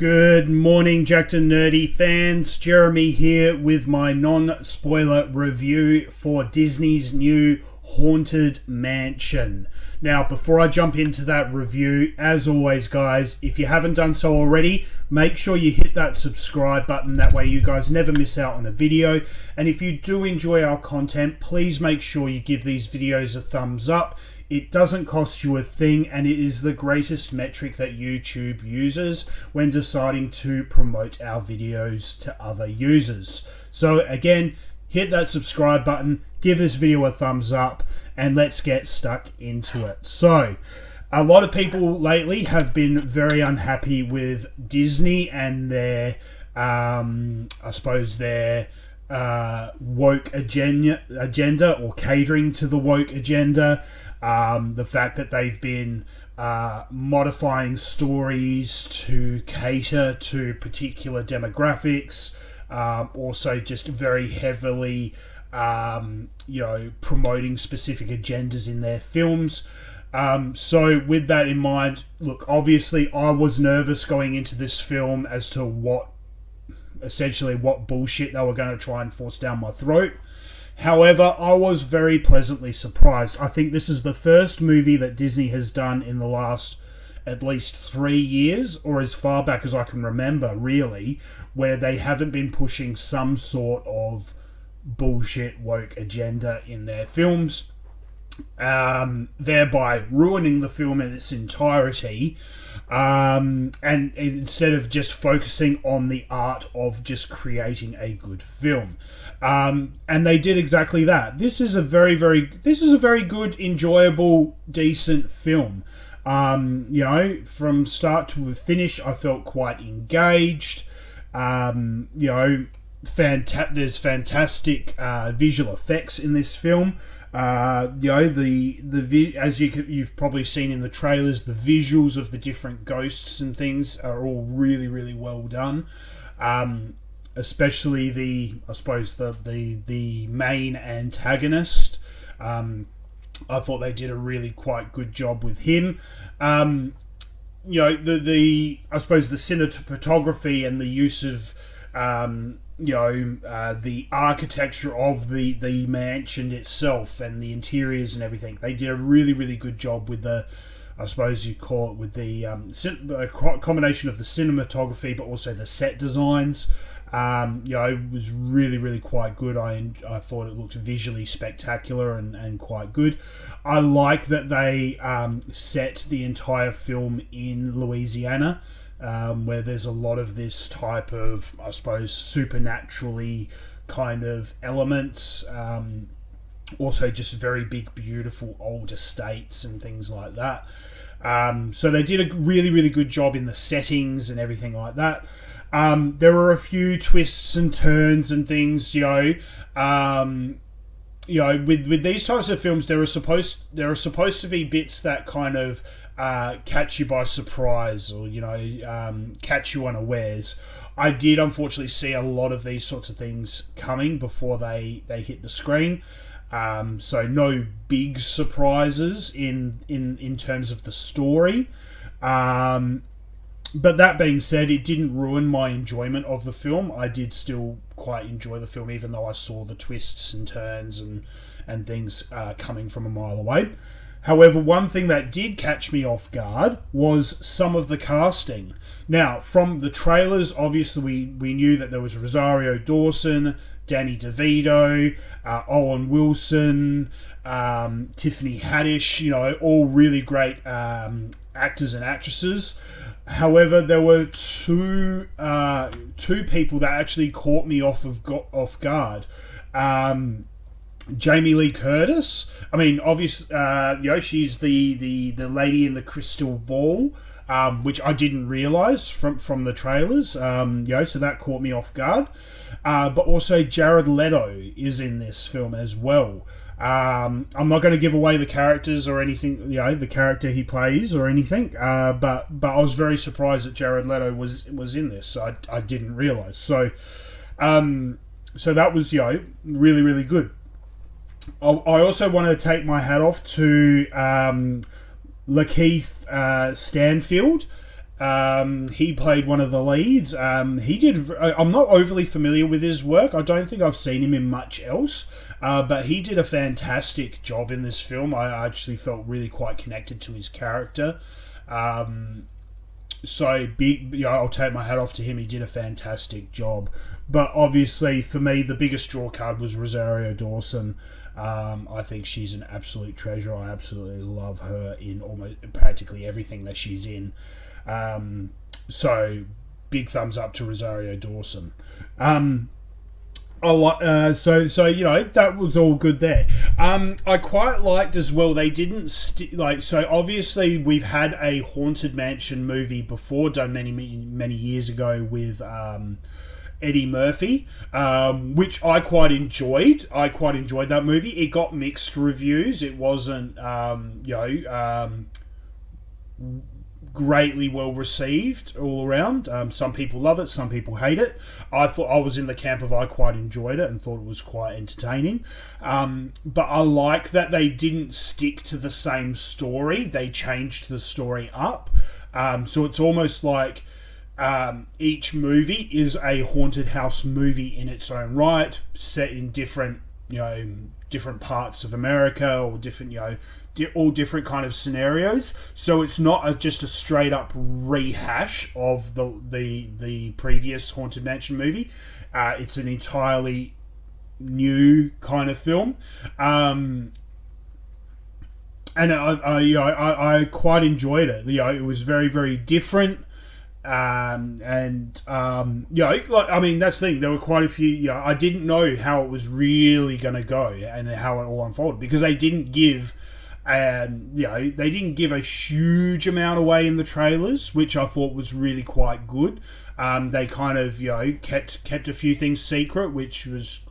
Good morning, Jackednnerdy fans. Jeremy here with my non-spoiler review for Disney's new Haunted Mansion. Now, before I jump into that review, as always, guys, if you haven't done so already, make sure you hit that subscribe button. That way you guys never miss out on a video. And if you do enjoy our content, please make sure you give these videos a thumbs up. It doesn't cost you a thing, and it is the greatest metric that YouTube uses when deciding to promote our videos to other users. So again, hit that subscribe button, give this video a thumbs up, and let's get stuck into it. So, a lot of people lately have been very unhappy with Disney and their, their woke agenda, or catering to the woke agenda. The fact that they've been modifying stories to cater to particular demographics, also just very heavily, promoting specific agendas in their films. So with that in mind, look, obviously I was nervous going into this film as to what bullshit they were going to try and force down my throat. However, I was very pleasantly surprised. I think this is the first movie that Disney has done in the last at least 3 years, or as far back as I can remember, really, where they haven't been pushing some sort of bullshit woke agenda in their films, thereby ruining the film in its entirety, and instead of just focusing on the art of just creating a good film. And they did exactly that. This is a very good, enjoyable, decent film. From start to finish, I felt quite engaged. There's fantastic visual effects in this film. As you've probably seen in the trailers, the visuals of the different ghosts and things are all really, really well done. Especially the main antagonist. I thought they did a really quite good job with him. The cinematography and the use of the architecture of the mansion itself and the interiors and everything. They did a really, really good job with the, I suppose you call it, with the combination of the cinematography, but also the set designs. It was really, really quite good. I thought it looked visually spectacular and quite good. I like that they set the entire film in Louisiana, where there's a lot of this type of, I suppose, supernaturally kind of elements. Also just very big, beautiful old estates and things like that. So they did a really, really good job in the settings and everything like that. There were a few twists and turns and things, with these types of films, there are supposed to be bits that kind of catch you by surprise, or catch you unawares. I did unfortunately see a lot of these sorts of things coming before they hit the screen. So no big surprises in terms of the story. But that being said, it didn't ruin my enjoyment of the film. I did still quite enjoy the film, even though I saw the twists and turns and things coming from a mile away. However, one thing that did catch me off guard was some of the casting. Now, from the trailers, obviously we knew that there was Rosario Dawson, Danny DeVito, Owen Wilson, Tiffany Haddish, all really great actors and actresses. However, there were two people that actually caught me off guard. Jamie Lee Curtis. I mean, obviously, she's the lady in the crystal ball, which I didn't realise from the trailers. So that caught me off guard. But also Jared Leto is in this film as well. I'm not going to give away the characters or anything, the character he plays or anything. But I was very surprised that Jared Leto was in this. So I didn't realise. So that was really, really good. I also want to take my hat off to LaKeith Stanfield. He played one of the leads. He did. I'm not overly familiar with his work. I don't think I've seen him in much else. But he did a fantastic job in this film. I actually felt really quite connected to his character. So big, I'll take my hat off to him. He did a fantastic job. But obviously, for me, the biggest draw card was Rosario Dawson. I think she's an absolute treasure. I absolutely love her in almost practically everything that she's in. So big thumbs up to Rosario Dawson. So that was all good there. I quite liked as well. They didn't so obviously we've had a Haunted Mansion movie before, done many years ago with Eddie Murphy, which I quite enjoyed. I quite enjoyed that movie. It got mixed reviews. It wasn't greatly well received all around. Some people love it, some people hate it. I thought I was in the camp of I quite enjoyed it and thought it was quite entertaining. But I like that they didn't stick to the same story. They changed the story up. So it's almost like each movie is a haunted house movie in its own right, set in different parts of America or different, all different kind of scenarios. So it's not just a straight up rehash of the previous Haunted Mansion movie. It's an entirely new kind of film. And I quite enjoyed it. It was very, very different. That's the thing. There were quite a few. I didn't know how it was really going to go and how it all unfolded because they didn't give, they didn't give a huge amount away in the trailers, which I thought was really quite good. They kind of kept a few things secret, which was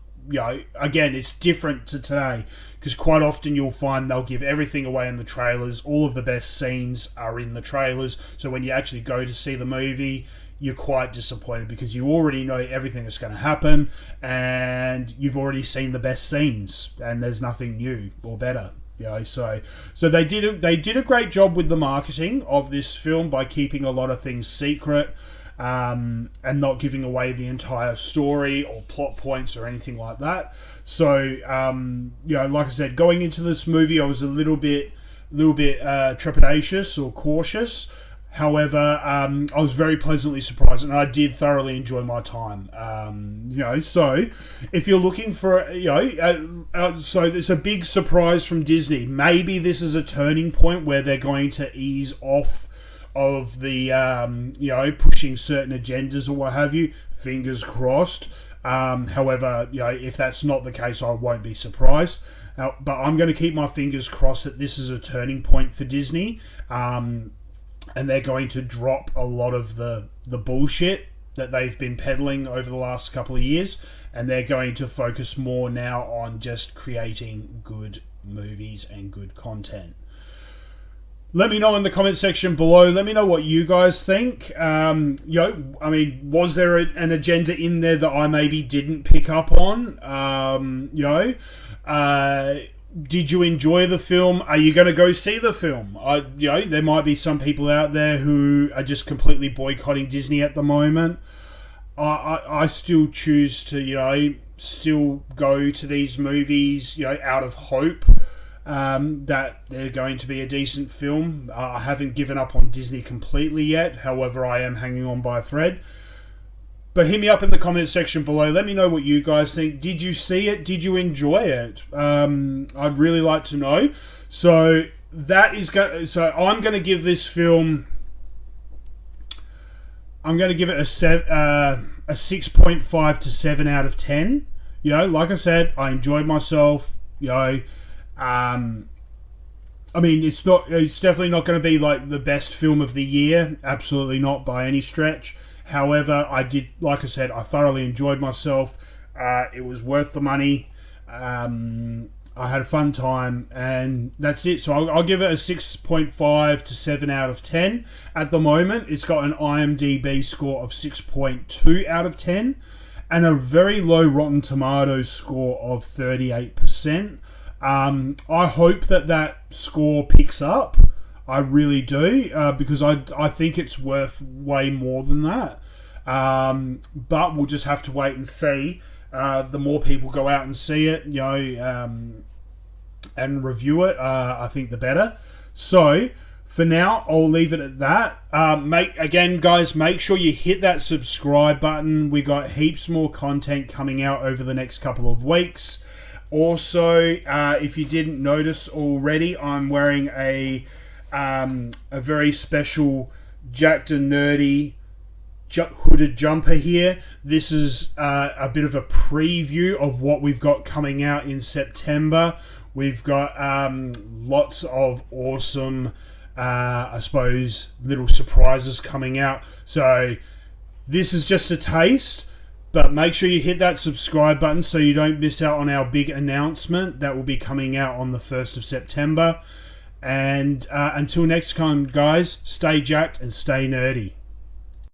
again, it's different to today. Because quite often you'll find they'll give everything away in the trailers. All of the best scenes are in the trailers. So when you actually go to see the movie, you're quite disappointed because you already know everything that's going to happen and you've already seen the best scenes and there's nothing new or better. So they did a great job with the marketing of this film by keeping a lot of things secret. And not giving away the entire story or plot points or anything like that. So, like I said, going into this movie, I was a little bit trepidatious or cautious. However, I was very pleasantly surprised, and I did thoroughly enjoy my time. So if you're looking for, so it's a big surprise from Disney. Maybe this is a turning point where they're going to ease off of the pushing certain agendas or what have you. Fingers crossed. However, if that's not the case, I won't be surprised. But I'm going to keep my fingers crossed that this is a turning point for Disney, and they're going to drop a lot of the bullshit that they've been peddling over the last couple of years, and they're going to focus more now on just creating good movies and good content. Let me know in the comment section below. Let me know what you guys think. Was there an agenda in there that I maybe didn't pick up on? Did you enjoy the film? Are you going to go see the film? There might be some people out there who are just completely boycotting Disney at the moment. I still choose to, still go to these movies, out of hope. That they're going to be a decent film. I haven't given up on Disney completely yet. However, I am hanging on by a thread. But hit me up in the comment section below. Let me know what you guys think. Did you see it? Did you enjoy it? I'd really like to know. So I'm going to give this film. I'm going to give it a 6.5 to 7 out of 10. Like I said, I enjoyed myself. It's definitely not going to be like the best film of the year. Absolutely not by any stretch. However, I thoroughly enjoyed myself. It was worth the money. I had a fun time, and that's it. So I'll give it a 6.5 to 7 out of 10. At the moment, it's got an IMDB score of 6.2 out of 10 and a very low Rotten Tomatoes score of 38%. I hope that score picks up. I really do, because I think it's worth way more than that. But we'll just have to wait and see. The more people go out and see it, and review it, I think the better. So for now, I'll leave it at that. Guys, make sure you hit that subscribe button. We got heaps more content coming out over the next couple of weeks. Also, if you didn't notice already, I'm wearing a very special Jackednnerdy hooded jumper here. This is a bit of a preview of what we've got coming out in September. We've got lots of awesome, little surprises coming out. So this is just a taste, but make sure you hit that subscribe button so you don't miss out on our big announcement that will be coming out on the 1st of September. And until next time, guys, stay jacked and stay nerdy.